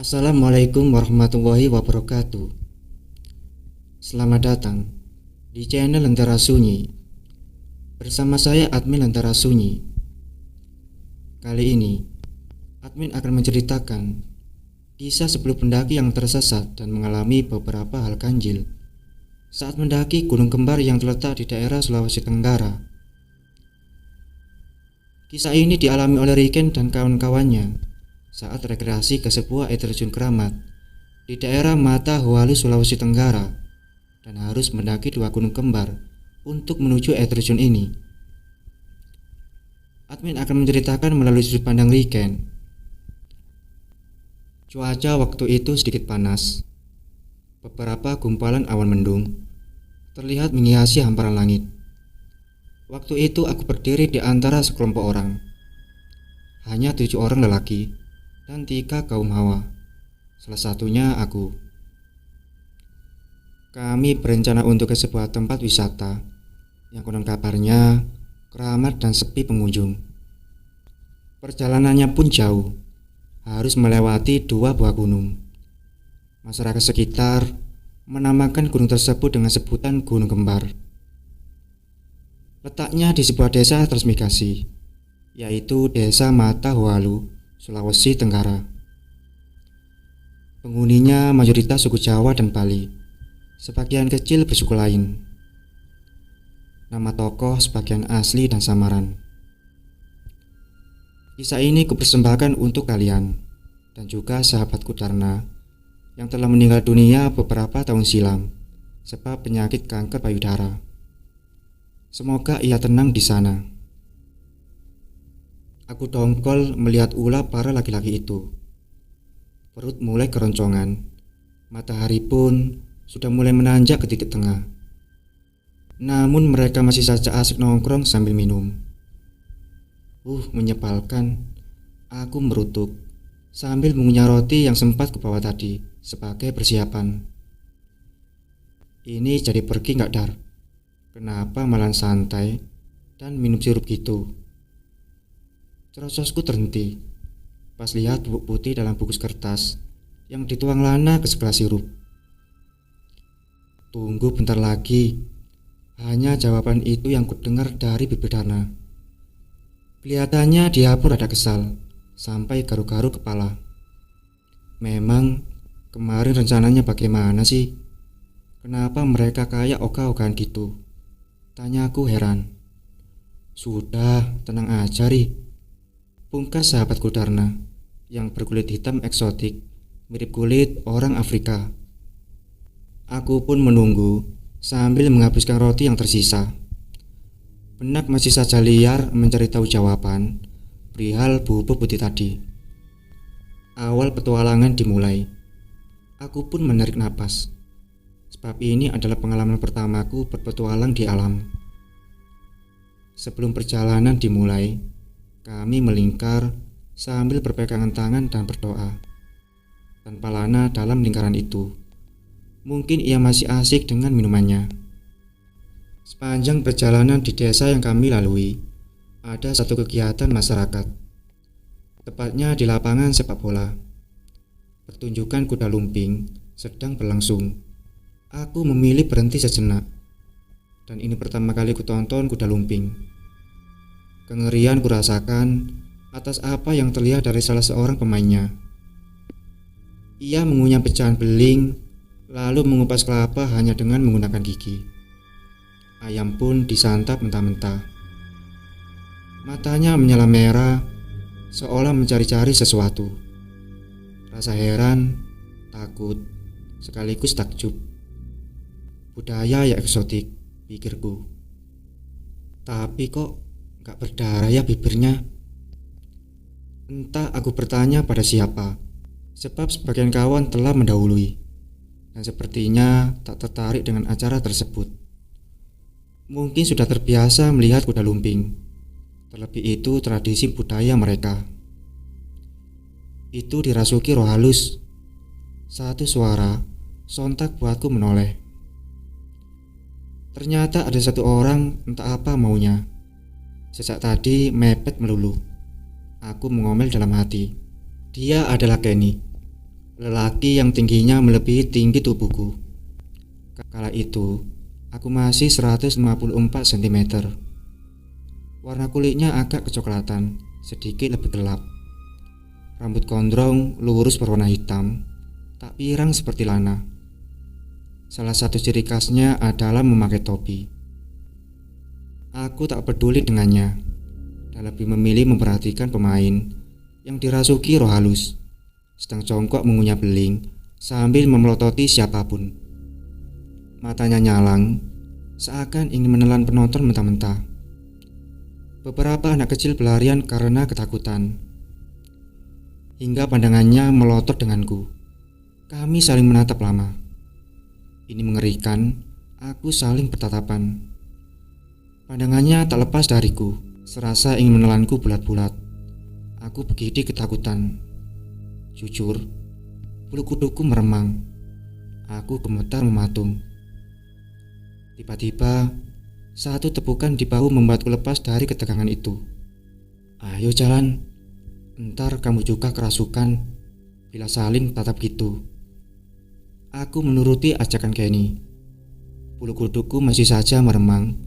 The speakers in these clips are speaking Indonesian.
Assalamualaikum warahmatullahi wabarakatuh. Selamat datang di channel Lentera Sunyi. Bersama saya admin Lentera Sunyi. Kali ini admin akan menceritakan kisah 10 pendaki yang tersesat dan mengalami beberapa hal ganjil saat mendaki gunung kembar yang terletak di daerah Sulawesi Tenggara. Kisah ini dialami oleh Riken dan kawan-kawannya saat rekreasi ke sebuah air terjun keramat di daerah Mata Hualu, Sulawesi Tenggara, dan harus mendaki 2 gunung kembar untuk menuju air terjun ini. Admin akan menceritakan melalui sudut pandang Riken. Cuaca waktu itu sedikit panas. Beberapa gumpalan awan mendung terlihat menghiasi hamparan langit. Waktu itu aku berdiri di antara sekelompok orang. Hanya 7 orang lelaki dan 3 kaum hawa. Salah satunya aku. Kami berencana untuk ke sebuah tempat wisata yang konon kabarnya keramat dan sepi pengunjung. Perjalanannya pun jauh, harus melewati 2 buah gunung. Masyarakat sekitar menamakan gunung tersebut dengan sebutan Gunung Kembar. Letaknya di sebuah desa transmigrasi, yaitu Desa Mata Hualu, Sulawesi Tenggara. Penghuninya mayoritas suku Jawa dan Bali, sebagian kecil bersuku lain. Nama tokoh sebagian asli dan samaran. Kisah ini kupersembahkan untuk kalian dan juga sahabatku Darna yang telah meninggal dunia beberapa tahun silam sebab penyakit kanker payudara. Semoga ia tenang di sana. Aku dongkol melihat ulah para laki-laki itu. Perut mulai keroncongan. Matahari pun sudah mulai menanjak ke titik tengah. Namun mereka masih saja asik nongkrong sambil minum. Menyebalkan. Aku merutuk sambil mengunyah roti yang sempat kubawa tadi sebagai persiapan. Ini jadi pergi gak, Dar? Kenapa malah santai dan minum sirup gitu? Cerososku terhenti pas lihat bubuk putih dalam bungkus kertas yang dituang Lana ke sebelah sirup. Tunggu bentar lagi. Hanya jawaban itu yang kudengar dari bibir Darna. Kelihatannya dia pun ada kesal sampai garu-garu kepala. Memang kemarin rencananya bagaimana sih? Kenapa mereka kayak ogah-ogahan gitu? Tanyaku heran. Sudah, tenang aja, Ri. Pungkas sahabatku Darna yang berkulit hitam eksotik, mirip kulit orang Afrika. Aku pun menunggu sambil menghabiskan roti yang tersisa. Benak masih saja liar mencari tahu jawaban perihal bubuk putih tadi. Awal petualangan dimulai. Aku pun menarik napas, sebab ini adalah pengalaman pertamaku berpetualang di alam. Sebelum perjalanan dimulai, kami melingkar sambil berpegangan tangan dan berdoa. Tanpa Lana dalam lingkaran itu. Mungkin ia masih asik dengan minumannya. Sepanjang perjalanan di desa yang kami lalui, ada satu kegiatan masyarakat. Tepatnya di lapangan sepak bola. Pertunjukan kuda lumping sedang berlangsung. Aku memilih berhenti sejenak. Dan ini pertama kali kutonton kuda lumping. Kengerian kurasakan atas apa yang terlihat dari salah seorang pemainnya. Ia mengunyah pecahan beling, lalu mengupas kelapa hanya dengan menggunakan gigi. Ayam pun disantap mentah-mentah. Matanya menyala merah, seolah mencari-cari sesuatu. Rasa heran, takut, sekaligus takjub. Budaya ya eksotik, pikirku. Tapi kok gak berdarah ya bibirnya? Entah aku bertanya pada siapa, sebab sebagian kawan telah mendahului dan sepertinya tak tertarik dengan acara tersebut. Mungkin sudah terbiasa melihat kuda lumping. Terlebih itu tradisi budaya mereka. Itu dirasuki roh halus. Satu suara sontak buatku menoleh. Ternyata ada satu orang entah apa maunya. Sejak tadi mepet melulu. Aku mengomel dalam hati. Dia adalah Kenny, lelaki yang tingginya melebihi tinggi tubuhku. Kala itu, aku masih 154 cm. Warna kulitnya agak kecoklatan, sedikit lebih gelap. Rambut gondrong lurus berwarna hitam, tak pirang seperti lana. Salah satu ciri khasnya adalah memakai topi. Aku tak peduli dengannya, dan lebih memilih memperhatikan pemain yang dirasuki roh halus, sedang jongkok mengunyah beling sambil memelototi siapapun. Matanya nyalang, seakan ingin menelan penonton mentah-mentah. Beberapa anak kecil berlarian karena ketakutan, hingga pandangannya melotot denganku. Kami saling menatap lama. Ini mengerikan, aku saling bertatapan. Pandangannya tak lepas dariku, serasa ingin menelanku bulat-bulat. Aku begitu ketakutan. Jujur, bulu kuduku meremang. Aku gemetar mematung. Tiba-tiba, satu tepukan di bahu membuatku lepas dari ketegangan itu. Ayo jalan, entar kamu juga kerasukan bila saling tatap gitu. Aku menuruti ajakan Kenny. Bulu kuduku masih saja meremang.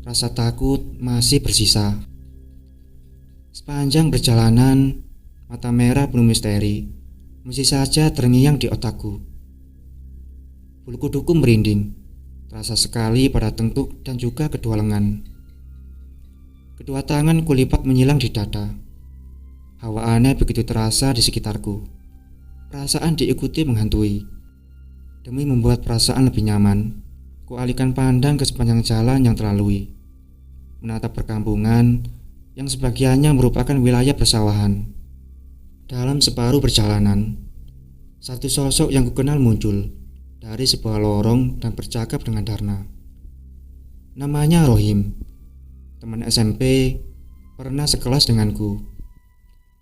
Rasa takut masih bersisa. Sepanjang perjalanan, mata merah penuh misteri masih saja terngiang di otakku. Bulu kuduku merinding, terasa sekali pada tengkuk dan juga kedua lengan. Kedua tangan kulipat menyilang di dada. Hawa aneh begitu terasa di sekitarku. Perasaan diikuti menghantui. Demi membuat perasaan lebih nyaman, kualihkan pandang ke sepanjang jalan yang terlalui, menatap perkampungan yang sebagiannya merupakan wilayah persawahan. Dalam separuh perjalanan, satu sosok yang kukenal muncul dari sebuah lorong dan bercakap dengan Darna. Namanya Rohim, teman SMP, pernah sekelas denganku.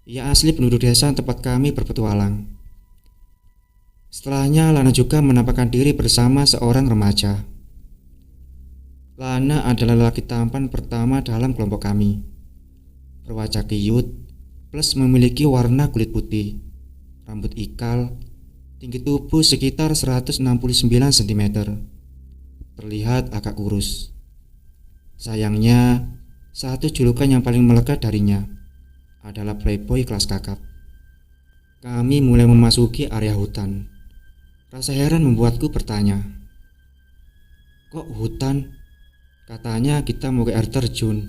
Ia asli penduduk desa tempat kami berpetualang. Setelahnya Lana juga menampakkan diri bersama seorang remaja. Lana adalah lelaki tampan pertama dalam kelompok kami. Berwajah kiut, plus memiliki warna kulit putih, rambut ikal, tinggi tubuh sekitar 169 cm. Terlihat agak kurus. Sayangnya, satu julukan yang paling melekat darinya adalah playboy kelas kakap. Kami mulai memasuki area hutan. Rasa heran membuatku bertanya, "Kok hutan? Katanya kita mau ke air terjun."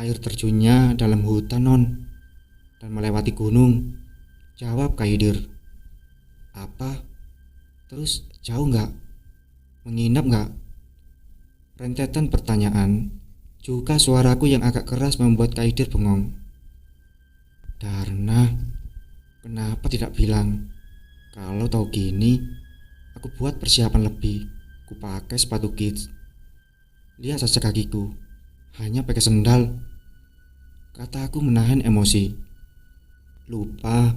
"Air terjunnya dalam hutan, non, dan melewati gunung," jawab Kaidir. "Apa? Terus jauh nggak? Menginap nggak?" Rentetan pertanyaan, juga suaraku yang agak keras membuat Kaidir bengong. "Darna, kenapa tidak bilang? Kalau tahu gini, aku buat persiapan lebih. Ku pakai sepatu kids. Lihat saja kakiku, hanya pakai sendal," kataku menahan emosi. "Lupa,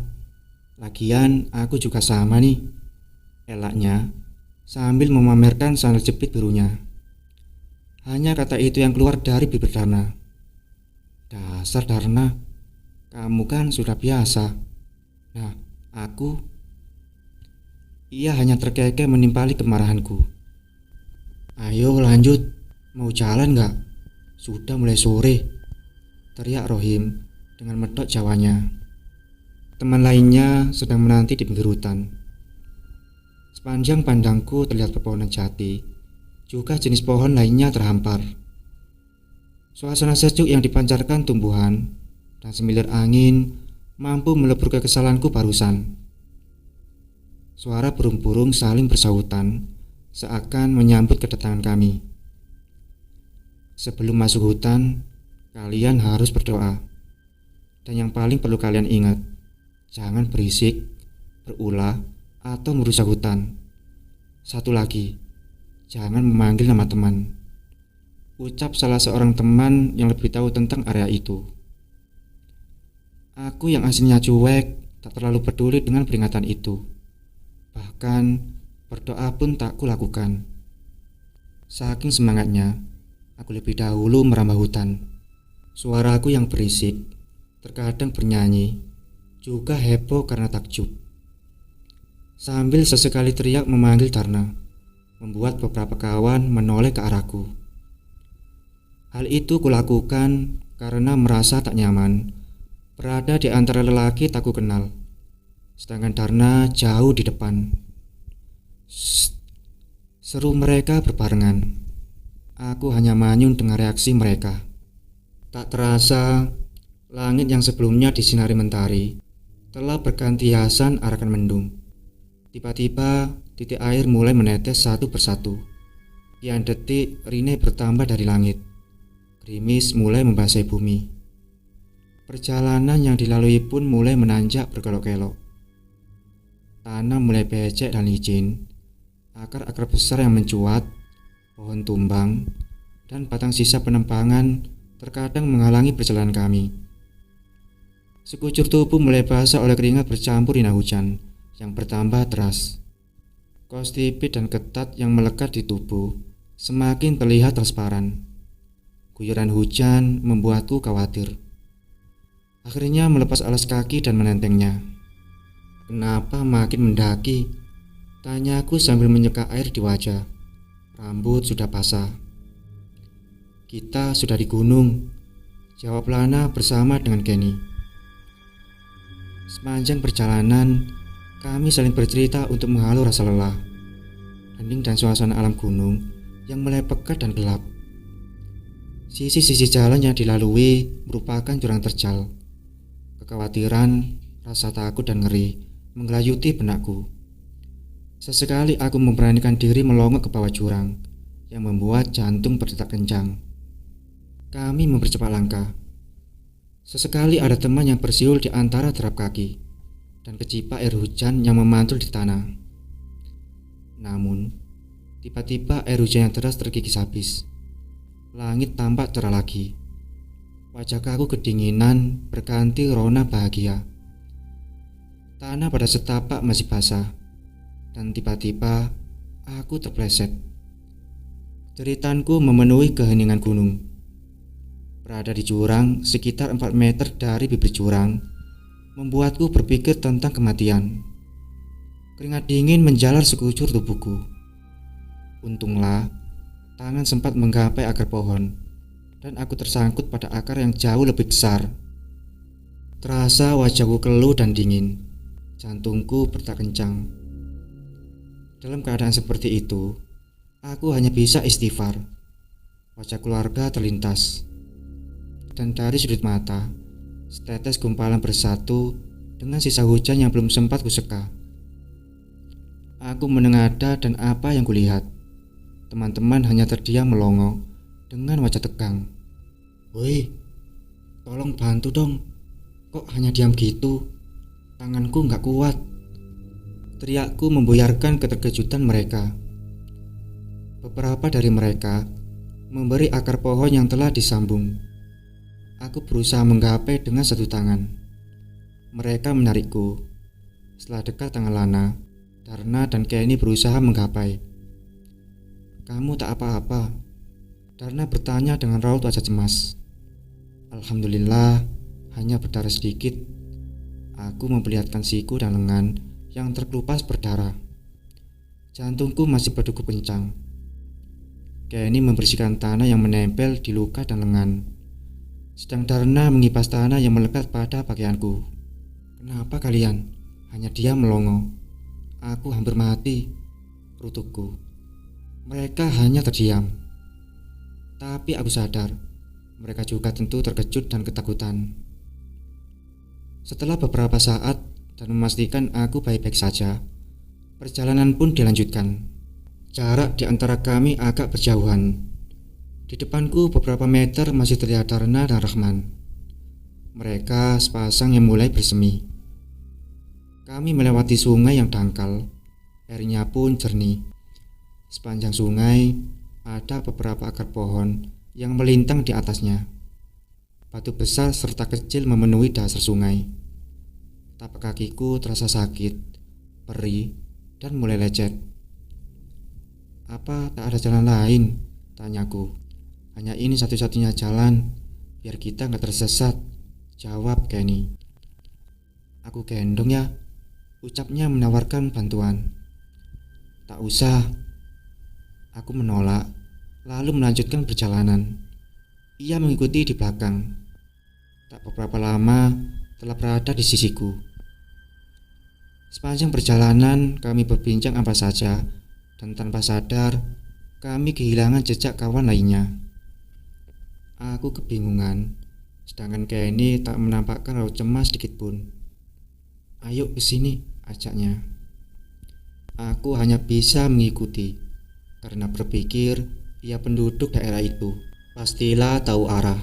lagian aku juga sama nih," elaknya sambil memamerkan sandal jepit birunya. Hanya kata itu yang keluar dari bibir Darna. "Dasar Darna, kamu kan sudah biasa. Nah, aku..." Ia hanya terkekeh menimpali kemarahanku. "Ayo lanjut, mau jalan nggak? Sudah mulai sore," teriak Rohim dengan medok Jawanya. Teman lainnya sedang menanti di pinggir hutan. Sepanjang pandangku terlihat pepohonan jati, juga jenis pohon lainnya terhampar. Suasana sejuk yang dipancarkan tumbuhan dan semilir angin mampu melebur kekesalanku barusan. Suara burung-burung saling bersahutan seakan menyambut kedatangan kami. Sebelum masuk hutan, kalian harus berdoa. Dan yang paling perlu kalian ingat, jangan berisik, berulah, atau merusak hutan. Satu lagi, jangan memanggil nama teman, ucap salah seorang teman yang lebih tahu tentang area itu. Aku yang aslinya cuek, tak terlalu peduli dengan peringatan itu. Bahkan berdoa pun tak kulakukan. Saking semangatnya, aku lebih dahulu merambah hutan. Suaraku yang berisik, terkadang bernyanyi, juga heboh karena takjub. sambil sesekali teriak memanggil Darna, membuat beberapa kawan menoleh ke arahku. Hal itu kulakukan karena merasa tak nyaman berada di antara lelaki tak kukenal, sedangkan Darna jauh di depan. "Shh," seru mereka berbarengan. Aku hanya manyun dengan reaksi mereka. Tak terasa, langit yang sebelumnya disinari mentari telah berganti hiasan arakan mendung. Tiba-tiba titik air mulai menetes satu persatu. Kian detik rine bertambah dari langit. Gerimis mulai membasahi bumi. Perjalanan yang dilalui pun mulai menanjak berkelok-kelok. Tanah mulai becek dan licin. Akar-akar besar yang mencuat, pohon tumbang, dan batang sisa penembangan terkadang menghalangi perjalanan kami. Sekujur tubuh mulai basah oleh keringat bercampur rina hujan yang bertambah deras. Kaos tipis dan ketat yang melekat di tubuh semakin terlihat transparan. Guyuran hujan membuatku khawatir. Akhirnya melepas alas kaki dan menentengnya. "Kenapa makin mendaki?" tanyaku sambil menyeka air di wajah. Rambut sudah basah. "Kita sudah di gunung," jawab Lana bersama dengan Kenny. Sepanjang perjalanan, kami saling bercerita untuk menghalau rasa lelah, hening dan suasana alam gunung yang mulai pekat dan gelap. Sisi-sisi jalan yang dilalui merupakan jurang terjal. Kekhawatiran, rasa takut dan ngeri menggelayuti benakku. Sesekali aku memberanikan diri melongok ke bawah jurang yang membuat jantung berdetak kencang. Kami mempercepat langkah. Sesekali ada teman yang bersiul di antara derap kaki dan kecipak air hujan yang memantul di tanah. Namun, tiba-tiba air hujan yang deras terkikis habis. Langit tampak cerah lagi. Wajah aku kedinginan berganti rona bahagia. Tanah pada setapak masih basah, dan tiba-tiba aku terpleset. Jeritanku memenuhi keheningan gunung. Berada di jurang sekitar 4 meter dari bibir jurang membuatku berpikir tentang kematian. Keringat dingin menjalar sekujur tubuhku. Untunglah tangan sempat menggapai akar pohon dan aku tersangkut pada akar yang jauh lebih besar. Terasa wajahku keluh dan dingin. Jantungku berdetak kencang. Dalam keadaan seperti itu, aku hanya bisa istighfar. Wajah keluarga terlintas, dan dari sudut mata setetes gumpalan bersatu dengan sisa hujan yang belum sempat kuseka. Aku menengadah dan apa yang kulihat, teman-teman hanya terdiam melongo dengan wajah tegang. "Woi, tolong bantu dong. Kok hanya diam gitu? Tanganku gak kuat." Teriakku membuyarkan keterkejutan mereka. Beberapa dari mereka memberi akar pohon yang telah disambung. Aku berusaha menggapai dengan satu tangan. Mereka menarikku. Setelah dekat tangan Lana, Darna dan Kenny berusaha menggapai. "Kamu tak apa-apa?" Darna bertanya dengan raut wajah cemas. "Alhamdulillah, hanya berdarah sedikit." Aku memperlihatkan siku dan lengan yang terkelupas berdarah. Jantungku masih berdegup kencang. Kenny membersihkan tanah yang menempel di luka dan lengan, sedang Darna mengipas tanah yang melekat pada pakaianku. "Kenapa kalian?" Hanya dia melongo. "Aku hampir mati," rutukku. Mereka hanya terdiam. Tapi aku sadar, mereka juga tentu terkejut dan ketakutan. Setelah beberapa saat dan memastikan aku baik-baik saja, perjalanan pun dilanjutkan. Jarak di antara kami agak berjauhan. Di depanku beberapa meter masih terlihat Darna dan Rahman. Mereka sepasang yang mulai bersemi. Kami melewati sungai yang dangkal. Airnya pun jernih. Sepanjang sungai ada beberapa akar pohon yang melintang di atasnya. Batu besar serta kecil memenuhi dasar sungai. Tapak kakiku terasa sakit, perih, dan mulai lecet. "Apa tak ada jalan lain?" tanyaku. "Hanya ini satu-satunya jalan, biar kita gak tersesat," jawab Kenny. "Aku gendong ya," ucapnya menawarkan bantuan. Tak usah, aku menolak, lalu melanjutkan perjalanan. Ia mengikuti di belakang. Tak beberapa lama telah berada di sisiku. Sepanjang perjalanan kami berbincang apa saja, dan tanpa sadar kami kehilangan jejak kawan lainnya. Aku kebingungan, sedangkan Kenny tak menampakkan raut cemas sedikitpun. Ayo kesini, ajaknya. Aku hanya bisa mengikuti, karena berpikir ia penduduk daerah itu. Pastilah tahu arah.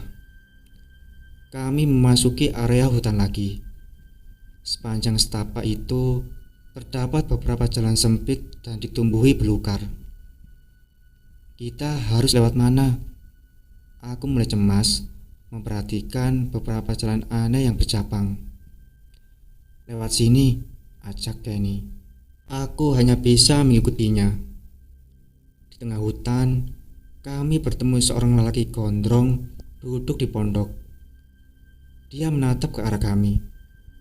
Kami memasuki area hutan lagi. Sepanjang setapak itu terdapat beberapa jalan sempit dan ditumbuhi belukar. Kita harus lewat mana? Aku mulai cemas memperhatikan beberapa jalan aneh yang bercabang. Lewat sini, ajak Kenny. Aku hanya bisa mengikutinya. Di tengah hutan, kami bertemu seorang lelaki gondrong duduk di pondok. Dia menatap ke arah kami.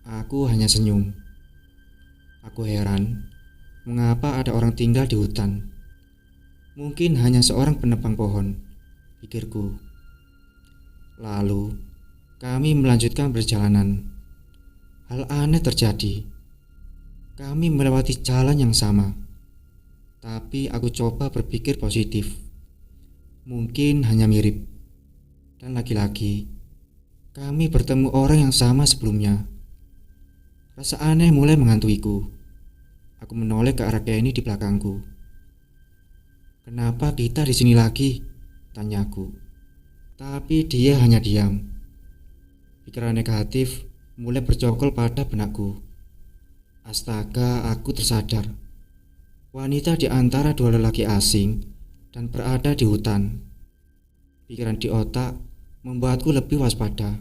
Aku hanya senyum. Aku heran, mengapa ada orang tinggal di hutan. Mungkin hanya seorang penebang pohon, pikirku. Lalu, kami melanjutkan perjalanan. Hal aneh terjadi. Kami melewati jalan yang sama. Tapi aku coba berpikir positif. Mungkin hanya mirip. Dan lagi-lagi, kami bertemu orang yang sama sebelumnya. Rasa aneh mulai menghantuiku. Aku menoleh ke arah Kenny di belakangku. Kenapa kita di sini lagi? Tanyaku. Tapi dia hanya diam. Pikiran negatif mulai bercokol pada benakku. Astaga, aku tersadar. Wanita di antara dua lelaki asing dan berada di hutan. Pikiran di otak membuatku lebih waspada.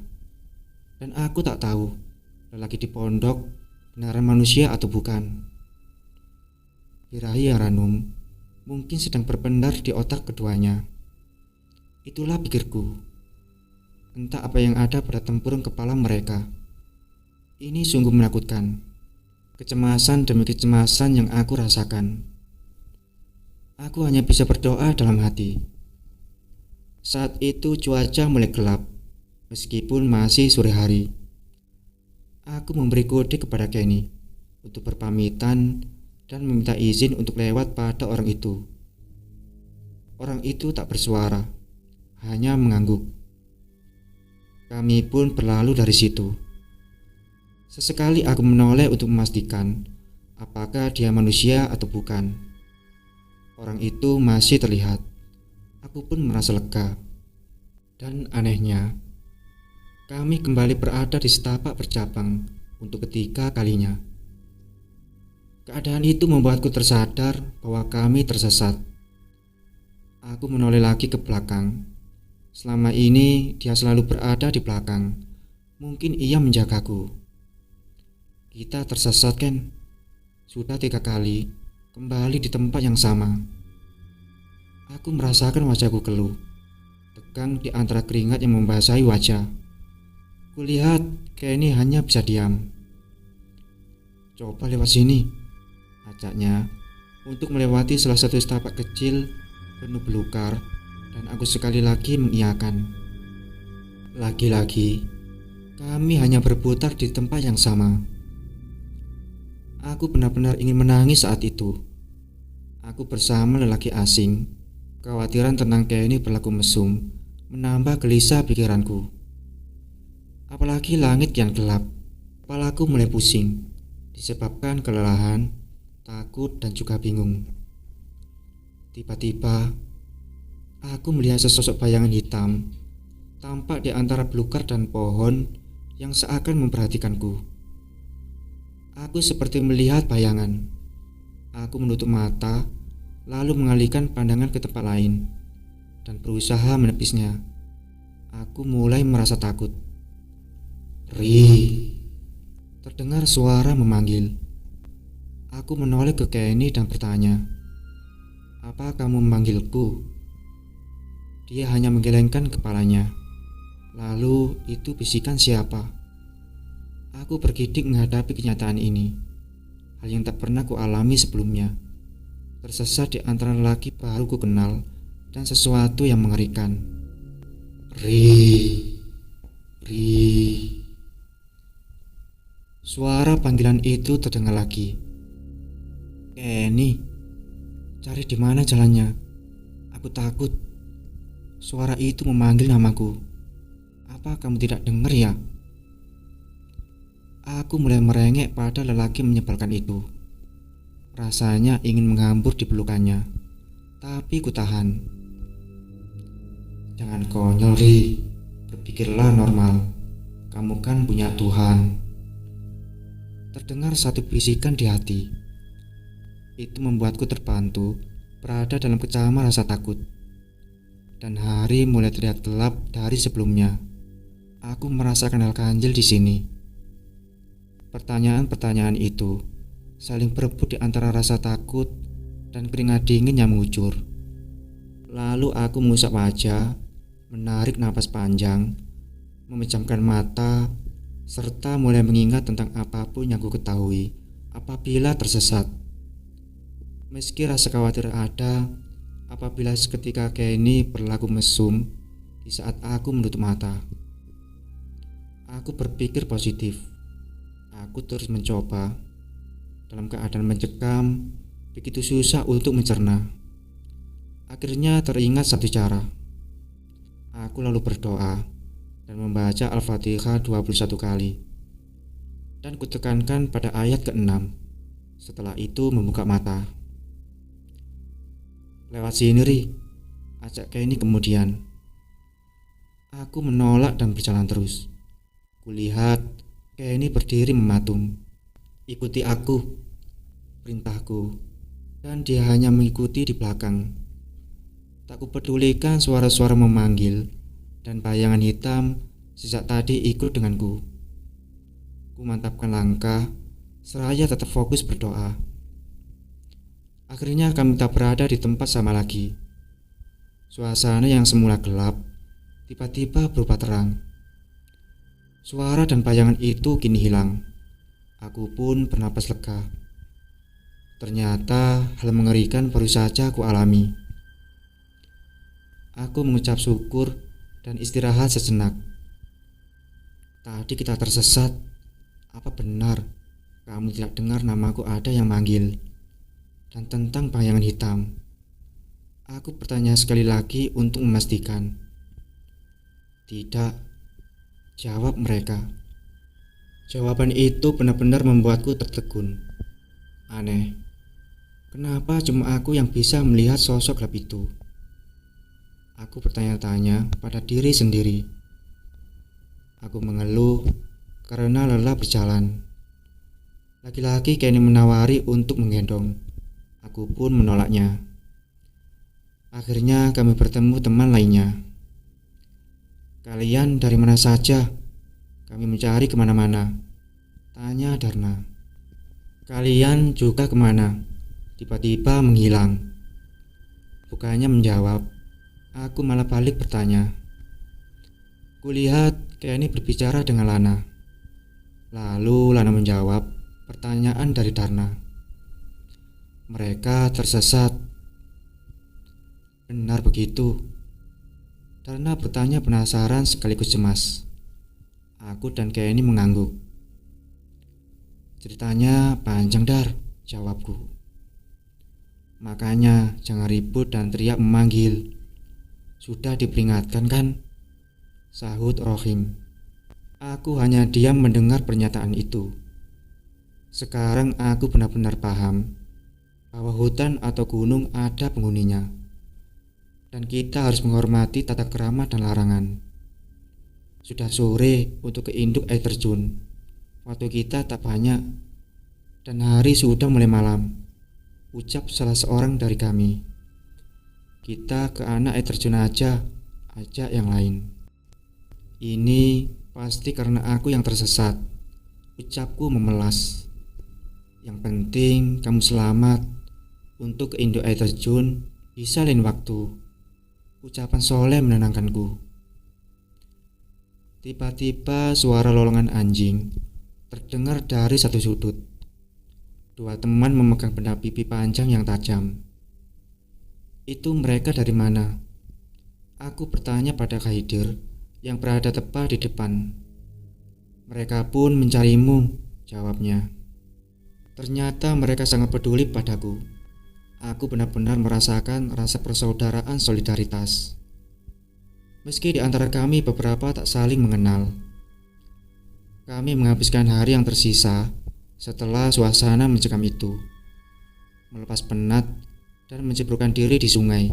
Dan aku tak tahu lelaki di pondok benaran manusia atau bukan. Birahi Ranum mungkin sedang berpendar di otak keduanya. Itulah pikirku. Entah apa yang ada pada tempurung kepala mereka. Ini sungguh menakutkan. Kecemasan demi kecemasan yang aku rasakan. Aku hanya bisa berdoa dalam hati. Saat itu cuaca mulai gelap, meskipun masih sore hari. Aku memberi kode kepada Kenny untuk berpamitan dan meminta izin untuk lewat pada orang itu. Orang itu tak bersuara, hanya mengangguk. Kami pun berlalu dari situ. Sesekali aku menoleh untuk memastikan apakah dia manusia atau bukan. Orang itu masih terlihat. Aku pun merasa lega. Dan anehnya, kami kembali berada di setapak bercabang untuk ketiga kalinya. Keadaan itu membuatku tersadar bahwa kami tersesat. Aku menoleh lagi ke belakang. Selama ini dia selalu berada di belakang. Mungkin ia menjagaku. Kita tersesat, Ken. Sudah 3 kali kembali di tempat yang sama. Aku merasakan wajahku keluh, tegang di antara keringat yang membasahi wajah. Kulihat Kenny hanya bisa diam. Coba lewat sini, ajaknya, untuk melewati salah satu setapak kecil penuh belukar, dan aku sekali lagi mengiyakan. Lagi-lagi, kami hanya berputar di tempat yang sama. Aku benar-benar ingin menangis saat itu. Aku bersama lelaki asing. Kekhawatiran tentang Kenny berlaku mesum menambah gelisah pikiranku. Apalagi langit yang gelap. Kepalaku mulai pusing, disebabkan kelelahan, takut, dan juga bingung. Tiba-tiba, aku melihat sesosok bayangan hitam tampak di antara belukar dan pohon yang seakan memperhatikanku. Aku seperti melihat bayangan. Aku menutup mata, lalu mengalihkan pandangan ke tempat lain dan berusaha menepisnya. Aku mulai merasa takut. Ri, terdengar suara memanggil. Aku menoleh ke Kenny dan bertanya, "Apa kamu memanggilku?" Dia hanya menggelengkan kepalanya. Lalu itu bisikan siapa? Aku bergidik menghadapi kenyataan ini. hal yang tak pernah ku alami sebelumnya. Tersesat di antara lelaki baru ku kenal dan sesuatu yang mengerikan. Ri. Suara panggilan itu terdengar lagi. Kenny, cari di mana jalannya? Aku takut. Suara itu memanggil namaku. Apa kamu tidak dengar ya? Aku mulai merengek pada lelaki menyebalkan itu. Rasanya ingin menghambur di pelukannya, tapi ku tahan. Jangan konyol, Ri. Berpikirlah normal. Kamu kan punya Tuhan. Terdengar satu bisikan di hati. Itu membuatku terbantu berada dalam kecaman rasa takut. Dan hari mulai terlihat gelap dari sebelumnya. Aku merasakan hal ganjil di sini. Pertanyaan-pertanyaan itu saling berebut di antara rasa takut dan keringat dingin yang mengucur. Lalu aku mengusap wajah, menarik napas panjang, memejamkan mata, serta mulai mengingat tentang apapun yang ku ketahui apabila tersesat. Meski rasa khawatir ada apabila seketika Kenny berlaku mesum di saat aku menutup mata. Aku berpikir positif. Aku terus mencoba. Dalam keadaan mencekam, begitu susah untuk mencerna. Akhirnya teringat satu cara. Aku lalu berdoa dan membaca Al-Fatihah 21 kali. Dan kutekankan pada ayat ke-6. Setelah itu membuka mata. Lewat sini, Ri, ajak Kenny kemudian. Aku menolak dan berjalan terus. Kulihat Kenny berdiri mematung. Ikuti aku, perintahku, dan dia hanya mengikuti di belakang. Tak kupedulikan suara-suara memanggil dan bayangan hitam sejak tadi ikut denganku. Ku mantapkan langkah seraya tetap fokus berdoa. Akhirnya kami tak berada di tempat sama lagi. Suasana yang semula gelap tiba-tiba berubah terang. Suara dan bayangan itu kini hilang. Aku pun bernapas lega. Ternyata hal mengerikan baru saja aku alami. Aku mengucap syukur dan istirahat sejenak. Tadi kita tersesat. Apa benar kamu tidak dengar namaku ada yang manggil? Dan tentang bayangan hitam. Aku bertanya sekali lagi untuk memastikan. Tidak, jawab mereka. Jawaban itu benar-benar membuatku tertegun. Aneh, kenapa cuma aku yang bisa melihat sosok gelap itu? Aku bertanya-tanya pada diri sendiri. Aku mengeluh karena lelah berjalan. Laki-laki Kenny menawari untuk menggendong. Aku pun menolaknya. Akhirnya kami bertemu teman lainnya. Kalian dari mana saja? Kami mencari kemana-mana, tanya Darna. Kalian juga kemana? Tiba-tiba menghilang. Bukannya menjawab, aku malah balik bertanya. Kulihat Kenny berbicara dengan Lana. Lalu Lana menjawab pertanyaan dari Darna. Mereka tersesat. Benar begitu? Darna bertanya penasaran sekaligus cemas. Aku dan Kenny mengangguk. Ceritanya panjang, Dar, jawabku. Makanya jangan ribut dan teriak memanggil. Sudah diperingatkan kan? Sahut Rohim. Aku hanya diam mendengar pernyataan itu. Sekarang aku benar-benar paham bahwa hutan atau gunung ada penghuninya. Dan kita harus menghormati tata krama dan larangan. Sudah sore untuk ke induk air terjun. Waktu kita tak banyak. Dan hari sudah mulai malam, ucap salah seorang dari kami. Kita ke anak air terjun aja, ajak yang lain. Ini pasti karena aku yang tersesat, ucapku memelas. Yang penting kamu selamat. Untuk ke induk air terjun bisa lain waktu, ucapan Soleh menenangkanku. Tiba-tiba suara lolongan anjing terdengar dari satu sudut. Dua teman memegang benda pipi panjang yang tajam. Itu mereka dari mana? Aku bertanya pada Kaidir yang berada tepat di depan. Mereka pun mencarimu, jawabnya. Ternyata mereka sangat peduli padaku. Aku benar-benar merasakan rasa persaudaraan solidaritas. Meski di antara kami beberapa tak saling mengenal. Kami menghabiskan hari yang tersisa setelah suasana mencekam itu. Melepas penat dan menciprukkan diri di sungai,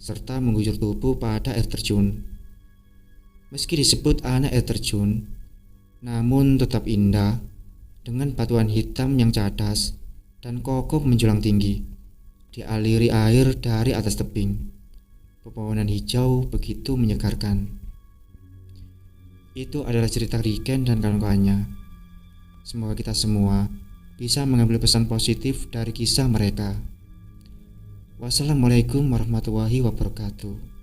serta mengguyur tubuh pada air terjun. Meski disebut anak air terjun, namun tetap indah dengan batuan hitam yang cadas dan kokoh menjulang tinggi, dialiri air dari atas tebing. Pepohonan hijau begitu menyegarkan. Itu adalah cerita Riken dan kawan-kawannya. Semoga kita semua bisa mengambil pesan positif dari kisah mereka. Wassalamualaikum warahmatullahi wabarakatuh.